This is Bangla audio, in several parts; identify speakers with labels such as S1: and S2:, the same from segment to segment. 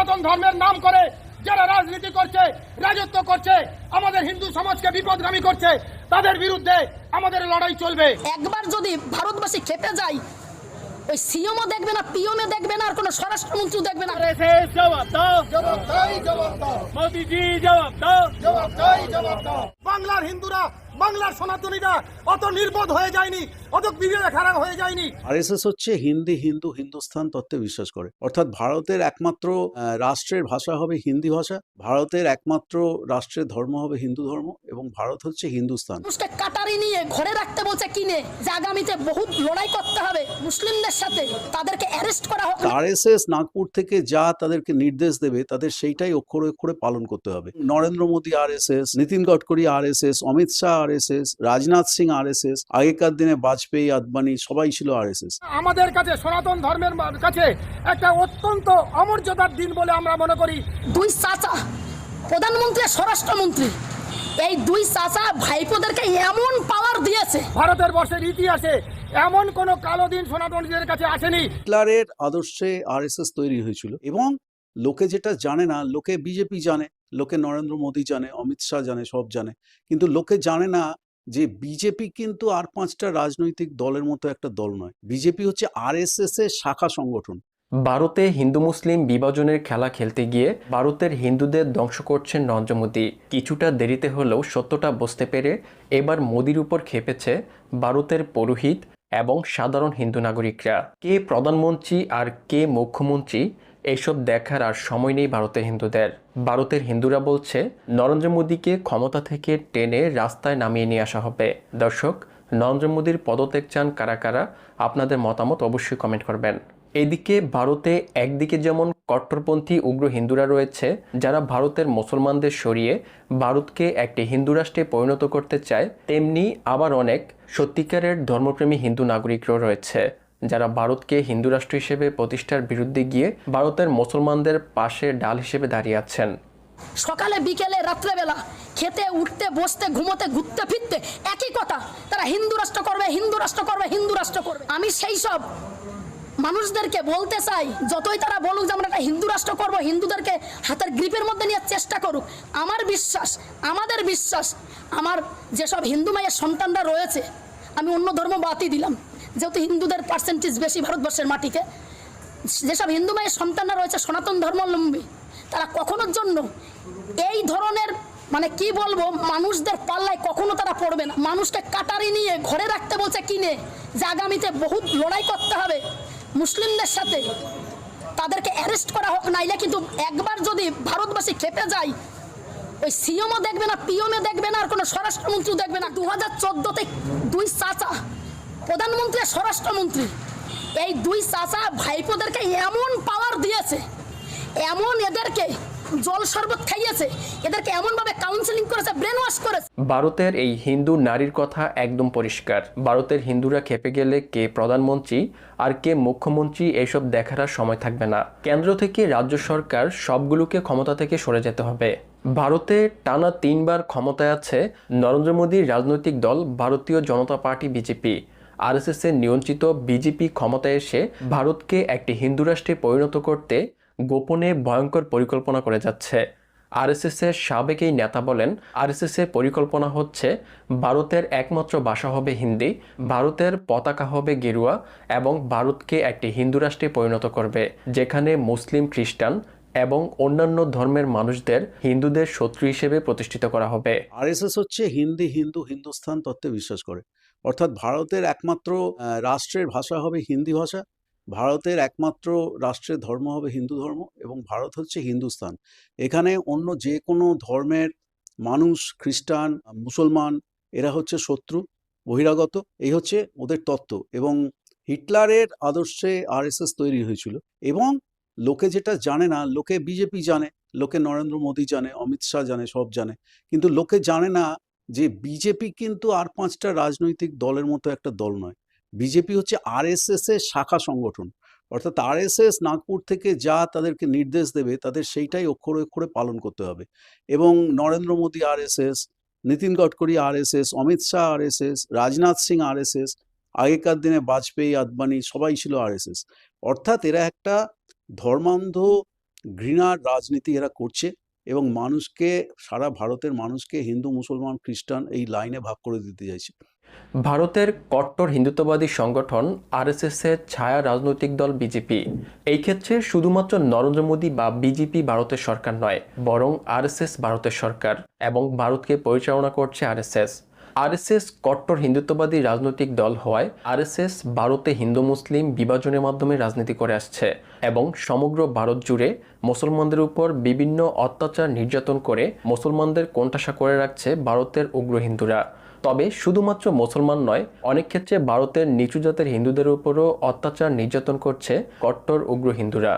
S1: সনাতন ধর্মের নাম করে যারা রাজনীতি করছে, রাজত্ব করছে, আমাদের হিন্দু সমাজকে বিপদগামী করছে, তাদের বিরুদ্ধে আমাদের লড়াই চলবে।
S2: একবার যদি ভারতবাসী খেপে যায়, ওই সিএমও দেখবে না, পিএমও দেখবে না, আর কোনো স্বরাষ্ট্রমন্ত্রী দেখবে না।
S1: জবাব দাও, জবাব দাও, জবাব দাও, মোদিজি জবাব দাও, জবাব দাও, জবাব দাও। বাংলার হিন্দুরা, বাংলার সনাতনীরা অত নির্বোধ হয়ে যায়নি, অত বিবেক খারাপ হয়ে যায়নি।
S3: আরএসএস হচ্ছে হিন্দি হিন্দু হিন্দুস্তান তত্ত্বে বিশ্বাস করে, অর্থাৎ ভারতের একমাত্র রাষ্ট্রের ভাষা হবে হিন্দি ভাষা, ভারতের একমাত্র রাষ্ট্রের ধর্ম হবে হিন্দু ধর্ম, এবং ভারত হচ্ছে হিন্দুস্তান।
S2: মানুষকে কাটারি নিয়ে ঘরে রাখতে বলছে কিনে, যে আগামীতে বহুত লড়াই করতে হবে মুসলিমদের সাথে, তাদেরকে অ্যারেস্ট করা হোক।
S3: আরএসএস নাগপুর থেকে যা তাদেরকে নির্দেশ দেবে, তাদের সেইটাই অক্ষরে অক্ষরে পালন করতে হবে। Narendra Modi RSS, Nitin Gadkari RSS, Amit Shah RSS, Rajnath Singh RSS, আগেকার দিনে বাজপেয়ী, আদবানি সবাই ছিল আরএসএস।
S1: আমাদের কাছে সনাতন ধর্মের কাছে একটা অত্যন্ত অমর্যাদার দিন বলে আমরা মনে করি।
S2: দুই চাচা, প্রধানমন্ত্রী আর স্বরাষ্ট্রমন্ত্রী, এই দুই চাচা ভাইপোদেরকে এমন পাওয়ার দিয়েছে,
S1: ভারতের বর্ষের ইতিহাসে এমন কোন কালো দিন সনাতনীদের কাছে আসেনি।
S3: হিটলারের আদর্শে আরএসএস তৈরি হয়েছিল, এবং লোকে যেটা জানে না, লোকে বিজেপি জানে, লোকে নরেন্দ্র মোদী জানে, অমিত শাহ জানে, সব জানে, কিন্তু লোকে জানে না যে বিজেপি কিন্তু আর 5টা রাজনৈতিক দলের মতো একটা দল নয়। বিজেপি হচ্ছে আরএসএস এর শাখা সংগঠন।
S4: ভারতে হিন্দু মুসলিম বিভাজনের খেলা খেলতে গিয়ে ভারতের হিন্দুদের ধ্বংস করছেন নরেন্দ্র মোদী। কিছুটা দেরিতে হলেও সত্যটা বুঝতে পেরে এবার মোদীর উপর খেপেছে ভারতের পুরোহিত এবং সাধারণ হিন্দু নাগরিকরা। কে প্রধানমন্ত্রী আর কে মুখ্যমন্ত্রী এইসব দেখার আর সময় নেই ভারতের হিন্দুদের। ভারতের হিন্দুরা বলছে নরেন্দ্র মোদীকে ক্ষমতা থেকে টেনে রাস্তায় নামিয়ে নিয়ে আসা হবে। দর্শক, নরেন্দ্র মোদীর পদত্যাগ চান কারা কারা? আপনাদের মতামত অবশ্যই কমেন্ট করবেন। এদিকে ভারতে একদিকে যেমন কট্টরপন্থী উগ্র হিন্দুরা রয়েছে, যারা ভারতের মুসলমানদের সরিয়ে ভারতকে একটি হিন্দু রাষ্ট্রে পরিণত করতে চায়, তেমনি আবার অনেক সত্যিকারের ধর্মপ্রেমী হিন্দু নাগরিকরাও রয়েছে, যারা ভারতকে হিন্দু রাষ্ট্র হিসেবে প্রতিষ্ঠার বিরুদ্ধে গিয়ে ভারতের মুসলমানদের পাশে ডাল হিসেবে দাঁড়িয়ে আছেন।
S2: সকালে বিকেলে রাত্রেবেলা খেতে উঠতে বসতে ঘুমোতে ঘুরতে ফিরতে একই কথা, তারা হিন্দু রাষ্ট্র করবে, হিন্দু রাষ্ট্র করবে, হিন্দু রাষ্ট্র করবে। আমি সেই সব মানুষদেরকে বলতে চাই, যতই তারা বলুক যে আমরা একটা হিন্দু রাষ্ট্র করবো, হিন্দুদেরকে হাতের গ্রিপের মধ্যে নিয়ে চেষ্টা করুক, আমার বিশ্বাস, আমাদের বিশ্বাস, আমার যেসব হিন্দু মায়ের সন্তানরা রয়েছে, আমি অন্য ধর্ম বাদই দিলাম, যেহেতু হিন্দুদের পার্সেন্টেজ বেশি ভারতবর্ষের মাটিতে, যেসব হিন্দু মায়ের সন্তানরা রয়েছে সনাতন ধর্মাবলম্বী, তারা কখনোর জন্য এই ধরনের মানে কি বলবো মানুষদের পাল্লায় কখনো তারা পড়বে না। মানুষকে কাটারি নিয়ে ঘরে রাখতে বলছে কিনে, যে আগামীতে বহুত লড়াই করতে হবে মুসলিমদের সাথে, তাদেরকে অ্যারেস্ট করা হোক। নাইলে কিন্তু একবার যদি ভারতবাসী খেপে যায়, ওই সিএমও দেখবে না, পিএমও দেখবে না, আর কোনো স্বরাষ্ট্রমন্ত্রী দেখবে না। 2014-তে দুই চাচা, প্রধানমন্ত্রী আর স্বরাষ্ট্রমন্ত্রী, এই দুই চাচা ভাইপোদেরকে এমন পাওয়ার দিয়েছে, এমন এদেরকে জল শরবত খাইয়েছে, এদেরকে এমনভাবে কাউন্সেলিং করেছে, ব্রেন ওয়াশ করেছে।
S4: ভারতের এই হিন্দু নারীর কথা একদম পরিষ্কার। ভারতের হিন্দুরা খেপে গেলে কে প্রধানমন্ত্রী আর কে মুখ্যমন্ত্রী এইসব দেখার আর সময় থাকবে না। কেন্দ্র থেকে রাজ্য সরকার সবগুলোকে ক্ষমতা থেকে সরে যেতে হবে। ভারতে টানা 3বার ক্ষমতায় আছে নরেন্দ্র মোদীর রাজনৈতিক দল ভারতীয় জনতা পার্টি বিজেপি। আরএসএস এর নিয়ন্ত্রিত বিজেপি ক্ষমতায় এসে ভারতকে একটি হিন্দু রাষ্ট্রে পরিণত করতে গোপনে ভয়ঙ্কর পরিকল্পনা করে যাচ্ছে। আরএসএস এর সাবেক এই নেতা বলেন, আরএসএস এর পরিকল্পনা হচ্ছে ভারতের একমাত্র ভাষা হবে হিন্দি, ভারতের পতাকা হবে গেরুয়া, এবং ভারতকে একটি হিন্দু রাষ্ট্রে পরিণত করবে, যেখানে মুসলিম, খ্রিস্টান এবং অন্যান্য ধর্মের মানুষদের হিন্দুদের শত্রু হিসেবে প্রতিষ্ঠিত করা হবে।
S3: আরএসএস হচ্ছে হিন্দি হিন্দু হিন্দুস্তান তত্ত্বে বিশ্বাস করে, অর্থাৎ ভারতের একমাত্র রাষ্ট্রের ভাষা হবে হিন্দি ভাষা, ভারতের একমাত্র রাষ্ট্রের ধর্ম হবে হিন্দু ধর্ম, এবং ভারত হচ্ছে হিন্দুস্তান। এখানে অন্য যে কোনো ধর্মের মানুষ, খ্রিস্টান, মুসলমান, এরা হচ্ছে শত্রু, বহিরাগত, এই হচ্ছে ওদের তত্ত্ব। এবং হিটলারের আদর্শে আরএসএস তৈরি হয়েছিল, এবং লোকে যেটা জানে না, লোকে বিজেপি জানে, লোকে নরেন্দ্র মোদী জানে, অমিত শাহ জানে, সব জানে, কিন্তু লোকে জানে না যে বিজেপি কিন্তু আর 5টা রাজনৈতিক দলের মতো একটা দল নয়। বিজেপি হচ্ছে আরএসএস এর শাখা সংগঠন, অর্থাৎ আরএসএস নাগপুর থেকে যা তাদেরকে নির্দেশ দেবে, তাদের সেইটাই অক্ষরে অক্ষরে পালন করতে হবে। এবং Narendra Modi RSS, Nitin Gadkari RSS, Amit Shah RSS, Rajnath Singh RSS, আগেকার দিনে বাজপেয়ী, আদবানি সবাই ছিল আরএসএস। অর্থাৎ এরা একটা ধর্মান্ধ ঘৃণার রাজনীতি এরা করছে এবং মানুষকে, সারা ভারতের মানুষকে হিন্দু, মুসলমান, খ্রিস্টান এই লাইনে ভাগ করে দিতে চাইছে।
S4: ভারতের কট্টর হিন্দুত্ববাদী সংগঠন আরএসএস এর ছায়া রাজনৈতিক দল বিজেপি। এই ক্ষেত্রে শুধুমাত্র নরেন্দ্র মোদী বা বিজেপি ভারতের সরকার নয়, বরং আরএসএস ভারতের সরকার এবং ভারতকে পরিচালনা করছে আরএসএস। আরএসএস কট্টর হিন্দুত্ববাদী রাজনৈতিক দল হওয়ায় আরএসএস ভারতে হিন্দু মুসলিম বিভাজনের মাধ্যমে রাজনীতি করে আসছে এবং সমগ্র ভারত জুড়ে মুসলমানদের উপর বিভিন্ন অত্যাচার নির্যাতন করে মুসলমানদের কোণঠাসা করে রাখছে ভারতের উগ্র হিন্দুরা। তবে শুধুমাত্র মুসলমান নয়, অনেক ক্ষেত্রে ভারতের নিচু জাতের হিন্দুদের উপরও অত্যাচার নির্যাতন করছে কট্টর উগ্র হিন্দুরা।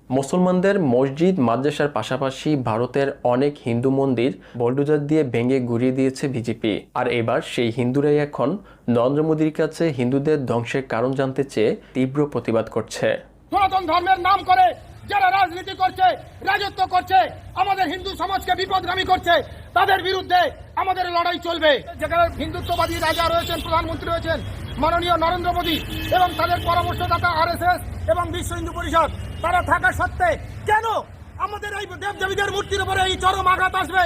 S4: মুসলমানদের মসজিদ মাদ্রাসার পাশাপাশি ভারতের অনেক হিন্দু মন্দির বুলডোজার দিয়ে ভেঙে গুঁড়িয়ে দিয়েছে বিজেপি। আর এবার সেই হিন্দুরাই এখন নরেন্দ্র মোদীর কাছে হিন্দুদের ধ্বংসের কারণ জানতে চেয়ে তীব্র প্রতিবাদ করছে।
S1: সনাতন ধর্মের নাম করে যারা রাজনীতি করছে, রাজত্ব করছে, আমাদের হিন্দু সমাজকে বিপদগামী করছে, তাদের বিরুদ্ধে আমাদের লড়াই চলবে। যেখানে হিন্দুত্ববাদী রাজা রয়েছেন, প্রধানমন্ত্রী রয়েছেন মাননীয় নরেন্দ্র মোদী এবং তাদের পরামর্শদাতা আরএসএস এবং বিশ্ব হিন্দু পরিষদ, তারা থাকা সত্ত্বে কেন আমাদের এই দেবদেবীদের মূর্তির উপরে এই চরম আঘাত আসবে?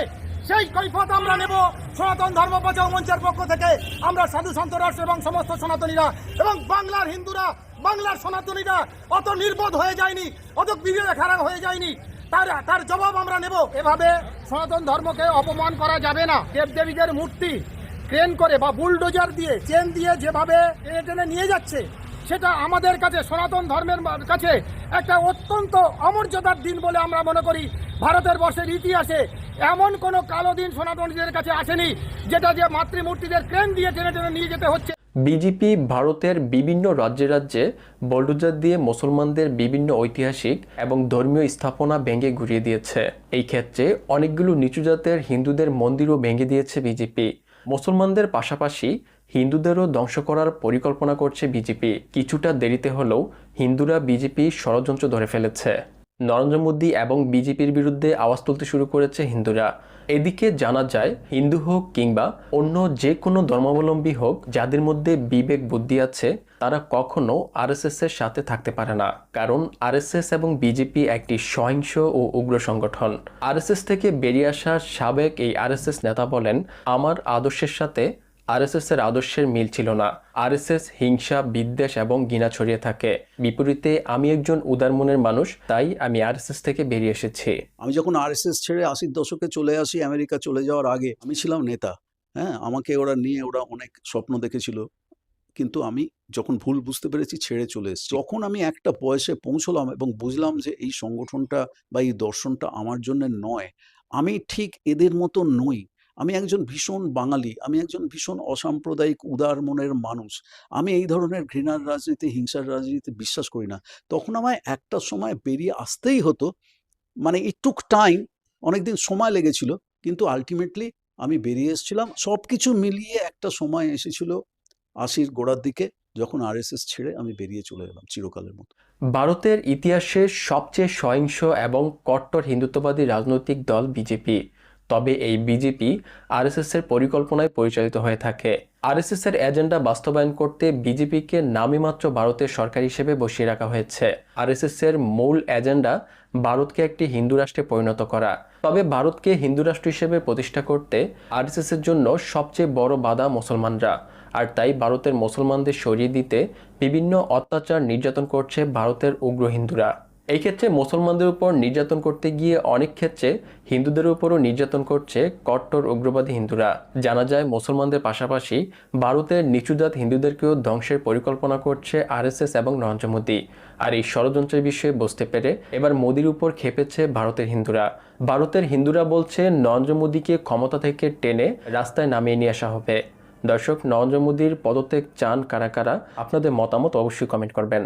S1: সেই কৈফত আমরা নেব সনাতন ধর্ম বাঁচাও মঞ্চের পক্ষ থেকে। আমরা সাধু সন্ত রাষ্ট্র এবং সমস্ত সনাতনীরা এবং বাংলার হিন্দুরা, বাংলার সনাতনীরা অত নির্বোধ হয়ে যায়নি, অত বিবেক হারা হয়ে যায়নি। তার জবাব আমরা নেব। এভাবে সনাতন ধর্মকে অপমান করা যাবে না। দেবদেবীদের মূর্তি ক্রেন করে বা বুলডোজার দিয়ে, চেন দিয়ে যেভাবে টেনে টেনে নিয়ে যাচ্ছে, সেটা আমাদের কাছে, সনাতন ধর্মের কাছে একটা অত্যন্ত অমর্যাদার দিন বলে আমরা মনে করি। ভারতের বর্ষের ইতিহাসে এমন কোনো কালো দিন সনাতনীদের কাছে আসেনি যেটা যে মাতৃমূর্তিদের ক্রেন দিয়ে টেনে টেনে নিয়ে যেতে হচ্ছে।
S4: বিজেপি ভারতের বিভিন্ন রাজ্যে রাজ্যে বুলডোজার দিয়ে মুসলমানদের বিভিন্ন ঐতিহাসিক এবং ধর্মীয় স্থাপনা ভেঙে গুঁড়িয়ে দিয়েছে। এই ক্ষেত্রে অনেকগুলো নিচু জাতের হিন্দুদের মন্দিরও ভেঙে দিয়েছে বিজেপি। মুসলমানদের পাশাপাশি হিন্দুদেরও ধ্বংস করার পরিকল্পনা করছে বিজেপি। কিছুটা দেরিতে হলেও হিন্দুরা বিজেপি ষড়যন্ত্র ধরে ফেলেছে। নরেন্দ্র মোদী এবং বিজেপির বিরুদ্ধে আওয়াজ তুলতে শুরু করেছে হিন্দুরা। এদিকে জানা যায়, হিন্দু হোক কিংবা অন্য যে কোনো ধর্মাবলম্বী হোক, যাদের মধ্যে বিবেক বুদ্ধি আছে, তারা কখনো আরএসএস এর সাথে থাকতে পারে না। কারণ আরএসএস এবং বিজেপি একটি সহিংস ও উগ্র সংগঠন। আরএসএস থেকে বেরিয়ে আসা সাবেক এই আরএসএস নেতা বলেন, আমার আদর্শের সাথে আরএসএস এর আদর্শের মিল ছিল না। আরএসএস হিংসা, বিদ্বেষ এবং ঘৃণা ছড়িয়ে থাকে। বিপরীতে আমি একজন উদার মনের মানুষ, তাই আমি আরএসএস থেকে বেরিয়ে এসেছি।
S3: আমি যখন আরএসএস ছেড়ে 80-র দশকে চলে আসি, আমেরিকা চলে যাওয়ার আগে আমি ছিলাম নেতা। হ্যাঁ, আমাকে ওরা অনেক স্বপ্ন দেখেছিল, কিন্তু আমি যখন ভুল বুঝতে পেরেছি ছেড়ে চলে এসেছি। যখন আমি একটা বয়সে পৌঁছলাম এবং বুঝলাম যে এই সংগঠনটা বা এই দর্শনটা আমার জন্য নয়, আমি ঠিক এদের মতো নই। আমি একজন ভীষণ বাঙালি, আমি একজন ভীষণ অসাম্প্রদায়িক উদার মনের মানুষ। আমি এই ধরনের ঘৃণার রাজনীতি, হিংসার রাজনীতি বিশ্বাস করি না। তখন আমায় একটা সময় বেরিয়ে আসতেই হতো। মানে ইট টুক টাইম, অনেকদিন সময় লেগেছিল, কিন্তু আলটিমেটলি আমি বেরিয়ে এসেছিলাম। সব কিছু মিলিয়ে একটা সময় এসেছিল 80-র গোড়ার দিকে, যখন আরএসএস ছেড়ে আমি বেরিয়ে চলে গেলাম চিরকালের মতো।
S4: ভারতের ইতিহাসে সবচেয়ে সহিংস এবং কট্টর হিন্দুত্ববাদী রাজনৈতিক দল বিজেপি। তবে এই বিজেপি আরএসএস এর পরিকল্পনায় পরিচালিত হয়ে থাকে। আরএসএস এর এজেন্ডা বাস্তবায়ন করতে বিজেপিকে নামমাত্র ভারতের সরকার হিসেবে বসিয়ে রাখা হয়েছে। আরএসএস এর মূল এজেন্ডা ভারতকে একটি হিন্দু রাষ্ট্রে পরিণত করা। তবে ভারতকে হিন্দু রাষ্ট্র হিসেবে প্রতিষ্ঠা করতে আরএসএস এর জন্য সবচেয়ে বড় বাধা মুসলমানরা। আর তাই ভারতের মুসলমানদের সরিয়ে দিতে বিভিন্ন অত্যাচার নির্যাতন করছে ভারতের উগ্র হিন্দুরা। এই ক্ষেত্রে মুসলমানদের উপর নির্যাতন করতে গিয়ে অনেক ক্ষেত্রে হিন্দুদের উপরও নির্যাতন করছে কট্টর উগ্রবাদী হিন্দুরা। জানা যায়, মুসলমানদের পাশাপাশি ভারতের নিচুজাত হিন্দুদেরকেও ধ্বংসের পরিকল্পনা করছে আরএসএস এবং নরেন্দ্র মোদী। আর এই ষড়যন্ত্রের বিষয়ে বুঝতে পেরে এবার মোদীর উপর খেপেছে ভারতের হিন্দুরা। ভারতের হিন্দুরা বলছে, নরেন্দ্র মোদীকে ক্ষমতা থেকে টেনে রাস্তায় নামিয়ে নিয়ে আসা হবে। দর্শক, নরেন্দ্র মোদীর পদত্যাগ চান কারা কারা? আপনাদের মতামত অবশ্যই কমেন্ট করবেন।